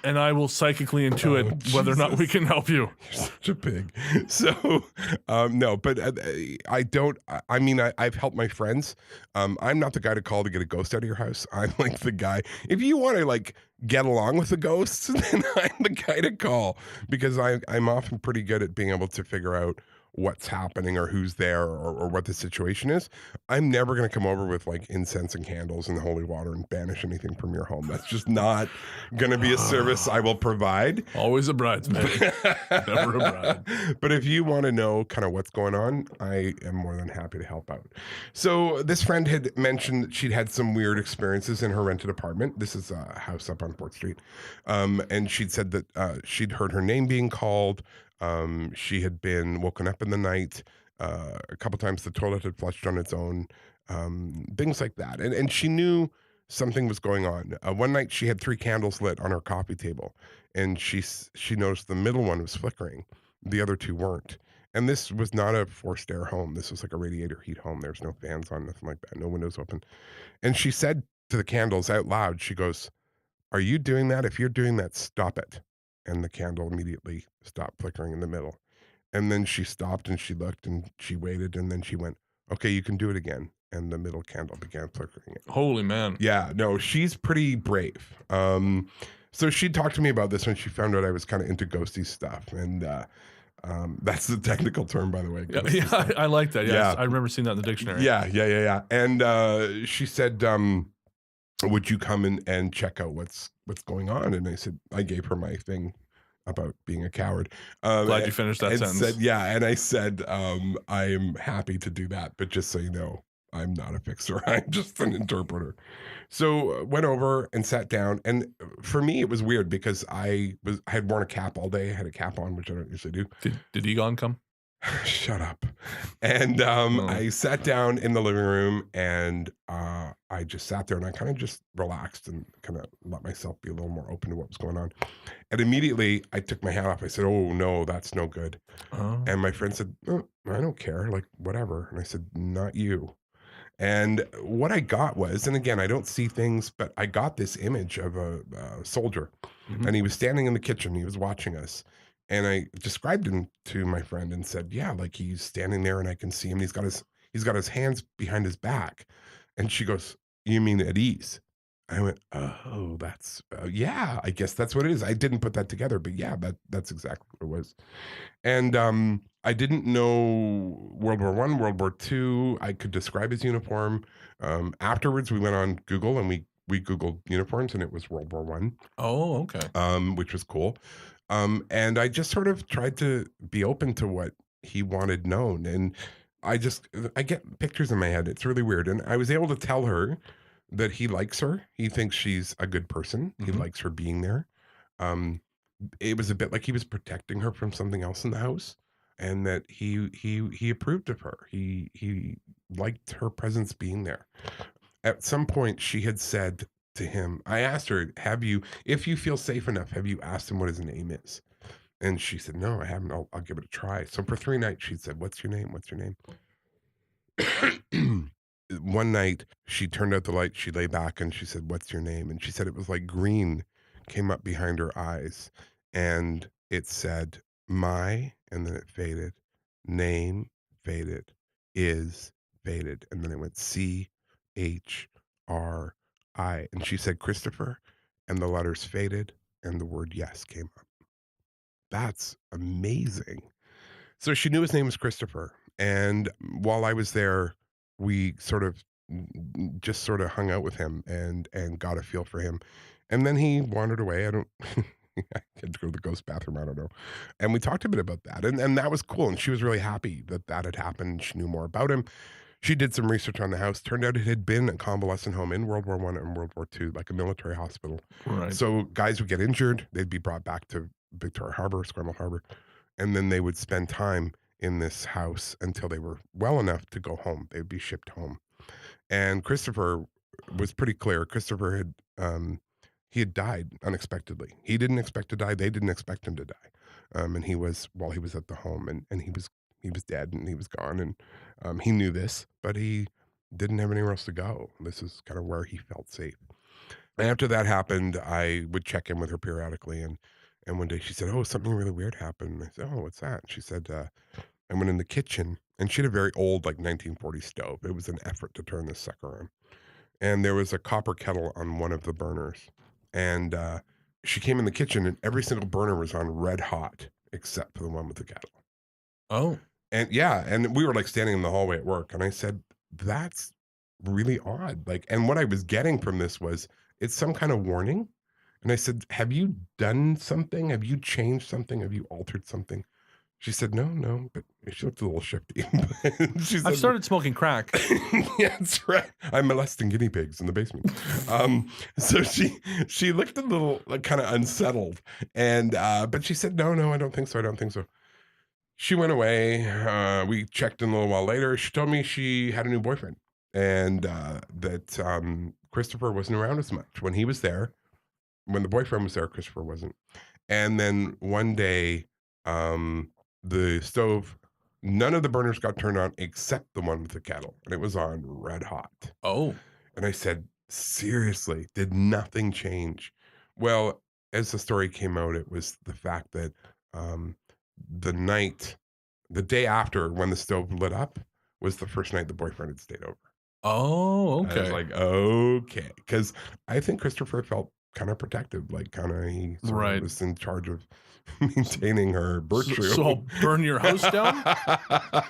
and I will psychically intuit whether or not we can help you. You're such a pig. So, no, but I don't. I mean, I've helped my friends. I'm not the guy to call to get a ghost out of your house. I'm like the guy. If you want to like get along with the ghosts, then I'm the guy to call, because I'm often pretty good at being able to figure out what's happening or who's there or what the situation is. I'm never going to come over with like incense and candles and holy water and banish anything from your home. That's just not going to be a service I will provide. Always a bridesmaid, never a bride. But if you want to know kind of what's going on, I am more than happy to help out. So this friend had mentioned that she'd had some weird experiences in her rented apartment. This is a house up on 4th Street. And she'd said that she'd heard her name being called. She had been woken up in the night. A couple times the toilet had flushed on its own. Things like that. And she knew something was going on. One night she had 3 candles lit on her coffee table, and she noticed the middle one was flickering. The other 2 weren't. And this was not a forced air home. This was like a radiator heat home. There's no fans on, nothing like that. No windows open. And she said to the candles out loud, she goes, "Are you doing that? If you're doing that, stop it." And the candle immediately stopped flickering in the middle. And then she stopped and she looked and she waited, and then she went, "Okay, you can do it again." And the middle candle began flickering. Holy man. Yeah, no, she's pretty brave. So she talked to me about this when she found out I was kind of into ghosty stuff. And that's the technical term, by the way. Yeah, I like that. Yes, Yeah. I remember seeing that in the dictionary. Yeah. And she said, would you come and check out what's going on? And I said, I gave her my thing about being a coward. Glad you finished that and sentence. said, yeah. And I said, I am happy to do that, but just so you know, I'm not a fixer. I'm just an interpreter. So went over and sat down. And for me, it was weird because I had worn a cap all day. I had a cap on, which I don't usually do. Did Egon come? Shut up. And I sat down in the living room and I just sat there and I kind of just relaxed and kind of let myself be a little more open to what was going on. And immediately I took my hat off. I said, oh, no, that's no good. Oh. And my friend said, oh, I don't care. Like, whatever. And I said, not you. And what I got was, and again, I don't see things, but I got this image of a soldier. Mhm. And he was standing in the kitchen. He was watching us. And I described him to my friend and said, yeah, like he's standing there and I can see him. He's got his hands behind his back. And she goes, you mean at ease? I went, oh, that's, yeah, I guess that's what it is. I didn't put that together, but yeah, that's exactly what it was. And I didn't know World War I, World War II. I could describe his uniform. Afterwards, we went on Google and we Googled uniforms and it was World War I. Oh, okay. Which was cool. And I just sort of tried to be open to what he wanted known. And I get pictures in my head. It's really weird. And I was able to tell her that he likes her. He thinks she's a good person. He likes her being there. It was a bit like he was protecting her from something else in the house, and that he approved of her. He liked her presence being there. At some point, she had said to him, I asked her, if you feel safe enough, have you asked him what his name is? And she said, no, I haven't. I'll give it a try. So for 3 nights, she said, what's your name? What's your name? One night, she turned out the light. She lay back and she said, what's your name? And she said it was like green came up behind her eyes. And it said, my, and then it faded. Name faded. Is faded. And then it went CHRI. And she said, Christopher. And the letters faded. And the word yes came up. That's amazing. So she knew his name was Christopher. And while I was there, we just sort of hung out with him and got a feel for him. And then he wandered away. I had to go to the ghost bathroom. I don't know. And we talked a bit about that. And that was cool. And she was really happy that had happened. She knew more about him. She did some research on the house. Turned out it had been a convalescent home in World War I and World War II, like a military hospital. Right. So guys would get injured. They'd be brought back to Victoria Harbor, Scramble Harbor. And then they would spend time in this house until they were well enough to go home. They'd be shipped home. And Christopher was pretty clear. Christopher had died unexpectedly. He didn't expect to die. They didn't expect him to die. And he was at the home and he was dead and he was gone. And he knew this, but he didn't have anywhere else to go. This is kind of where he felt safe. And after that happened, I would check in with her periodically. And one day she said, oh, something really weird happened. And I said, oh, what's that? And she said, I went in the kitchen and she had a very old, like 1940 stove. It was an effort to turn this sucker on. And there was a copper kettle on one of the burners. And she came in the kitchen and every single burner was on red hot except for the one with the kettle. Oh. And yeah, and we were like standing in the hallway at work and I said, that's really odd. Like, and what I was getting from this was it's some kind of warning. And I said, have you done something? Have you changed something? Have you altered something? She said, no, but she looked a little shifty. She said, I've started smoking crack. Yeah, that's right. I'm molesting guinea pigs in the basement. So she looked a little like, kind of unsettled. And but she said, no, I don't think so. She went away. We checked in a little while later. She told me she had a new boyfriend and that Christopher wasn't around as much. When he was there, when the boyfriend was there, Christopher wasn't. And then one day, the stove, none of the burners got turned on except the one with the kettle. And it was on red hot. Oh. And I said, seriously, did nothing change? Well, as the story came out, it was the fact that the day after when the stove lit up was the first night the boyfriend had stayed over. Oh, okay. I was like, okay. Because I think Christopher felt kind of protective, like kind of he sort Right. of was in charge of maintaining her virtue. So I'll burn your house down?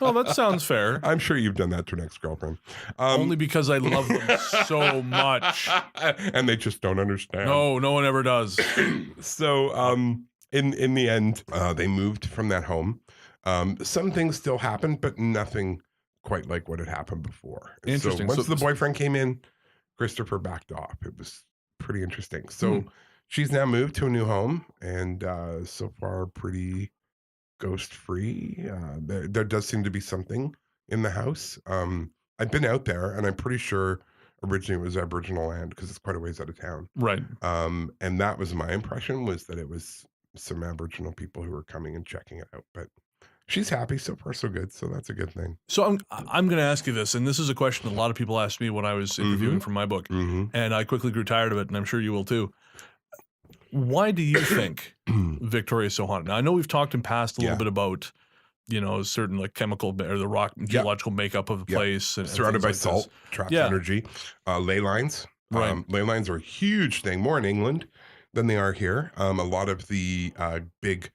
Oh, that sounds fair. I'm sure you've done that to an ex-girlfriend. Only because I love them so much. And they just don't understand. No one ever does. So in the end, they moved from that home. Some things still happened, but nothing quite like what had happened before. Interesting. So once So- the boyfriend came in, Christopher backed off. It was pretty interesting. So she's now moved to a new home, and so far pretty ghost free. There does seem to be something in the house. I've been out there, and I'm pretty sure originally it was Aboriginal land because it's quite a ways out of town. Right. And that was my impression, was that it was some Aboriginal people who were coming and checking it out. But she's happy, so far so good. So that's a good thing. So I'm going to ask you this, and this is a question a lot of people asked me when I was interviewing for my book, and I quickly grew tired of it, and I'm sure you will too. Why do you think Victoria is so haunted? Now, I know we've talked in past a little bit about, certain like chemical or the rock geological makeup of the place. And surrounded by things like salt, trapped energy, ley lines. Right. Ley lines are a huge thing, more in England than they are here. A lot of the big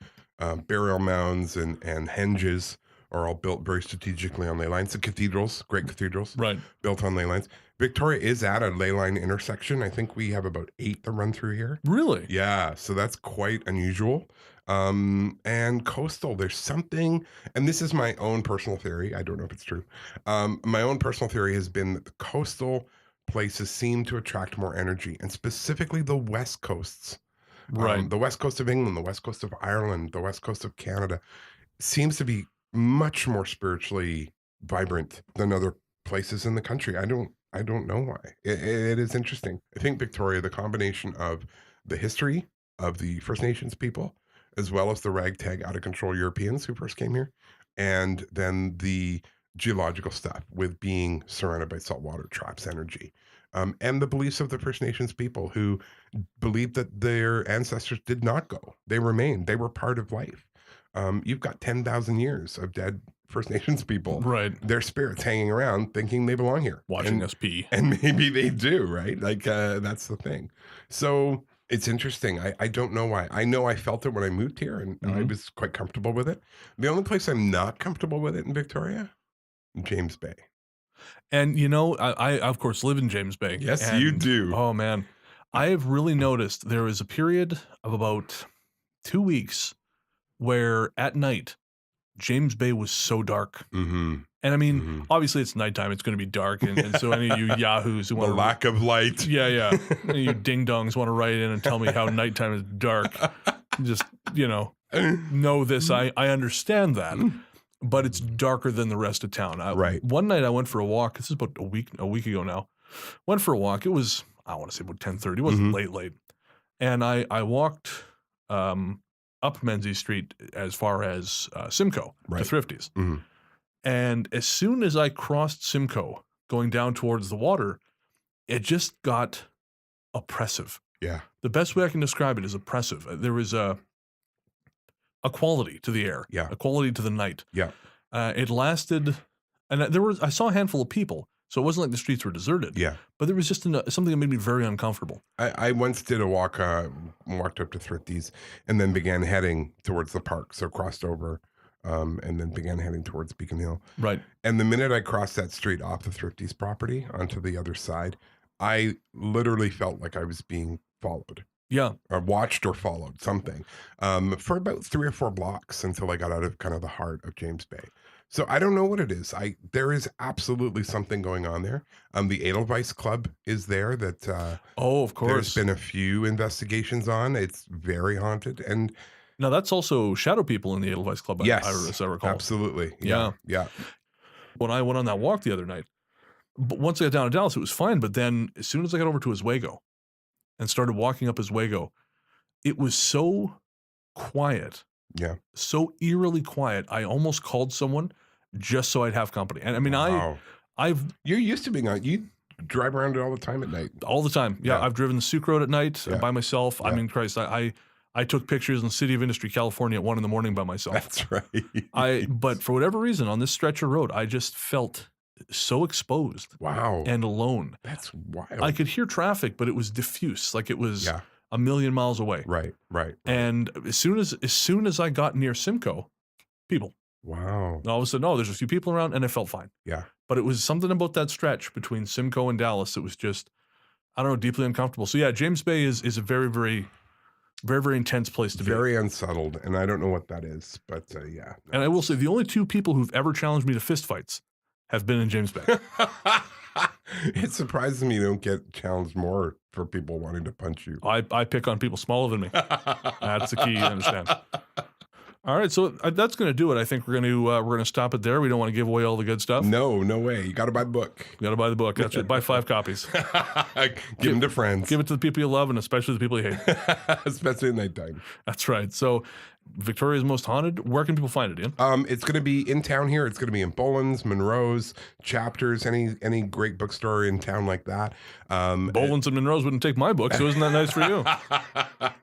burial mounds and henges are all built very strategically on ley lines. The cathedrals, great cathedrals, built on ley lines. Victoria is at a ley line intersection. I think we have about 8 that run through here. Really? Yeah, so that's quite unusual. And coastal, there's something, and this is my own personal theory. I don't know if it's true. My own personal theory has been that the coastal places seem to attract more energy, and specifically the west coasts. Right. The west coast of England, the west coast of Ireland, the west coast of Canada seems to be much more spiritually vibrant than other places in the country. I don't know why. It is interesting. I think Victoria, the combination of the history of the First Nations people, as well as the ragtag, out of control Europeans who first came here, and then the geological stuff with being surrounded by salt water traps energy, and the beliefs of the First Nations people who believed that their ancestors did not go. They remained. They were part of life. You've got 10,000 years of dead First Nations people, Right. their spirits hanging around thinking they belong here. Watching us pee. And maybe they do, right? Like, that's the thing. So it's interesting. I don't know why. I know I felt it when I moved here, and I was quite comfortable with it. The only place I'm not comfortable with it in Victoria, James Bay. And, I of course live in James Bay. Yes, and, you do. Oh, man. I have really noticed there is a period of about 2 weeks where at night, James Bay was so dark. And I mean, obviously it's nighttime. It's going to be dark. And so any of you yahoos who The want to... lack of light. Yeah. Any of you ding-dongs want to write in and tell me how nighttime is dark. Just, know this. I understand that. But it's darker than the rest of town. Right. One night I went for a walk. This is about a week ago now. Went for a walk. It was, I want to say about 10:30. It wasn't late. And I walked up Menzies Street as far as Simcoe to Thrifty's. And as soon as I crossed Simcoe going down towards the water, it just got oppressive. Yeah. The best way I can describe it is oppressive. There was a quality to the air, a quality to the night. Yeah. It lasted, and I saw a handful of people, so it wasn't like the streets were deserted. Yeah. But there was just something that made me very uncomfortable. I once did a walk, walked up to Thrifty's, and then began heading towards the park. So crossed over, and then began heading towards Beacon Hill. Right. And the minute I crossed that street off the Thrifty's property onto the other side, I literally felt like I was being followed. Yeah. Or watched or followed, something, for about 3 or 4 blocks until I got out of kind of the heart of James Bay. So I don't know what it is. There is absolutely something going on there. The Edelweiss Club is there that of course. There's been a few investigations on. It's very haunted. And now that's also shadow people in the Edelweiss Club, yes, as I recall. Absolutely. Yeah. When I went on that walk the other night, but once I got down to Dallas, it was fine. But then as soon as I got over to Oswego and started walking up Oswego, it was so quiet. Yeah. So eerily quiet. I almost called someone just so I'd have company. And I mean, you're used to being out. You drive around it all the time at night. All the time. Yeah. I've driven the Souk Road at night by myself. Yeah. I mean, Christ, I took pictures in the City of Industry, California at 1 a.m. by myself. That's right. But for whatever reason, on this stretch of road, I just felt so exposed. Wow. And alone. That's wild. I could hear traffic, but it was diffuse. Like it was, a million miles away. Right. And as soon as I got near Simcoe, people. Wow. All of a sudden, there's a few people around, and I felt fine. Yeah. But it was something about that stretch between Simcoe and Dallas that was just, I don't know, deeply uncomfortable. So yeah, James Bay is a very, very, very, very intense place to be. Very unsettled, and I don't know what that is, but yeah. No. And I will say, the only two people who've ever challenged me to fistfights have been in James Bay. It surprises me you don't get challenged more for people wanting to punch you. I pick on people smaller than me. That's the key, you understand. All right, so that's going to do it. I think we're going to stop it there. We don't want to give away all the good stuff. No way. You got to buy the book. You got to buy the book. That's it. Buy 5 copies. Give them to friends. Give it to the people you love, and especially the people you hate. Especially at nighttime. That's right. So, Victoria's Most Haunted. Where can people find it, Ian? It's going to be in town here. It's going to be in Boland's, Monroe's, Chapters, any great bookstore in town like that. Boland's and Monroe's wouldn't take my book, so isn't that nice for you?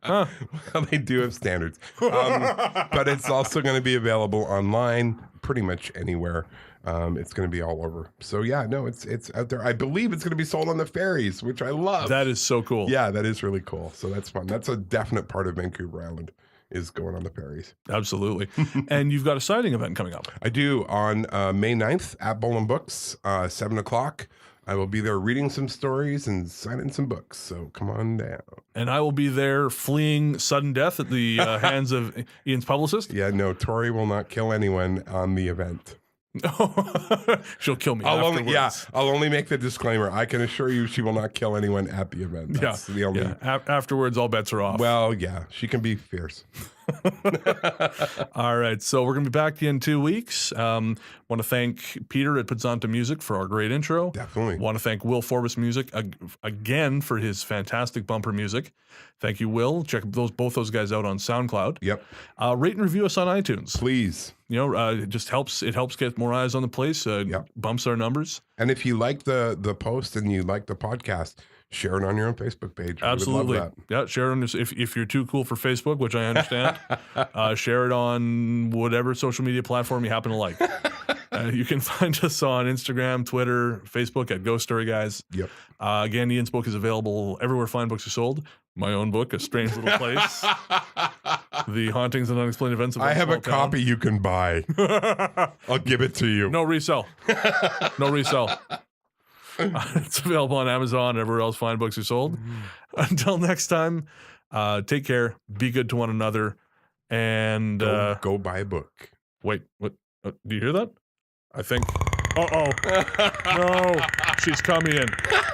Huh? Well, they do have standards. But it's also going to be available online pretty much anywhere. It's going to be all over. So yeah, no, it's out there. I believe it's going to be sold on the ferries, which I love. That is so cool. Yeah, that is really cool. So that's fun. That's a definite part of Vancouver Island, is going on the ferries. Absolutely. And you've got a signing event coming up. I do on May 9th at Boland Books, 7 o'clock. I will be there reading some stories and signing some books. So come on down. And I will be there fleeing sudden death at the hands of Ian's publicist. Yeah, no, Tori will not kill anyone on the event. She'll kill me afterwards. I'll only make the disclaimer. I can assure you she will not kill anyone at the event. That's the only... Afterwards, all bets are off. Well, yeah, she can be fierce. All right, so we're going to be back in 2 weeks. Want to thank Peter at Pizzanta Music for our great intro. Definitely. Want to thank Will Forbes Music again for his fantastic bumper music. Thank you, Will. Check both those guys out on SoundCloud. Yep. Rate and review us on iTunes. Please. It just helps. It helps get more eyes on the place. Bumps our numbers. And if you like the post and you like the podcast, share it on your own Facebook page. Absolutely. We would love that. Yeah, share it on if you're too cool for Facebook, which I understand. Share it on whatever social media platform you happen to like. You can find us on Instagram, Twitter, Facebook at Ghost Story Guys. Yep. Again, Ian's book is available everywhere fine books are sold. My own book, A Strange Little Place. The Hauntings and Unexplained Events of I have a copy you can buy. I'll give it to you. No resell. No resell. It's available on Amazon and everywhere else fine books are sold. Until next time, take care, be good to one another, and go buy a book. Wait, what? Do you hear that? I think. Uh-oh. No, she's coming in.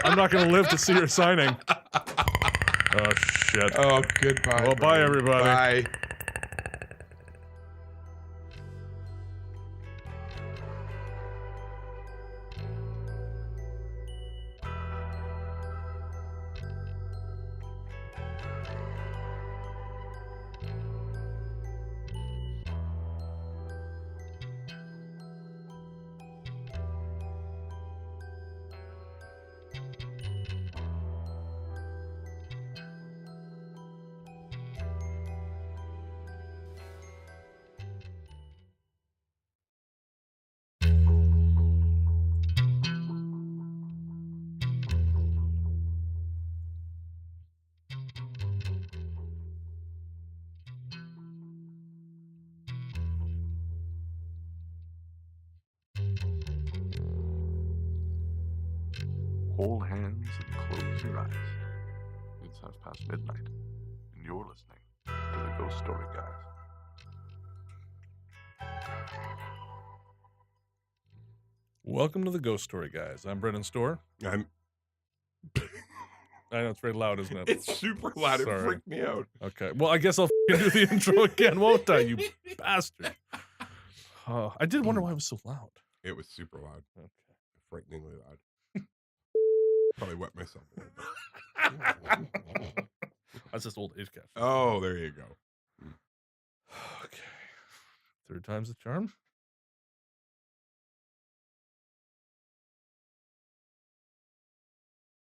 I'm not going to live to see her signing. Oh, shit. Oh, goodbye. Well, bye, everybody. Bye. Hold hands and close your eyes. It's midnight, and you're listening to the Ghost Story Guys. Welcome to the Ghost Story Guys. I'm Brendan Storr. I know it's very loud, isn't it? It's super loud. Sorry. It freaked me out. Okay. Well, I guess I'll do the intro again, won't I, you bastard? I did wonder why it was so loud. It was super loud. Okay. Frighteningly loud. Probably wet myself a little bit. That's just old age catch. Oh, there you go. Okay. Third time's the charm.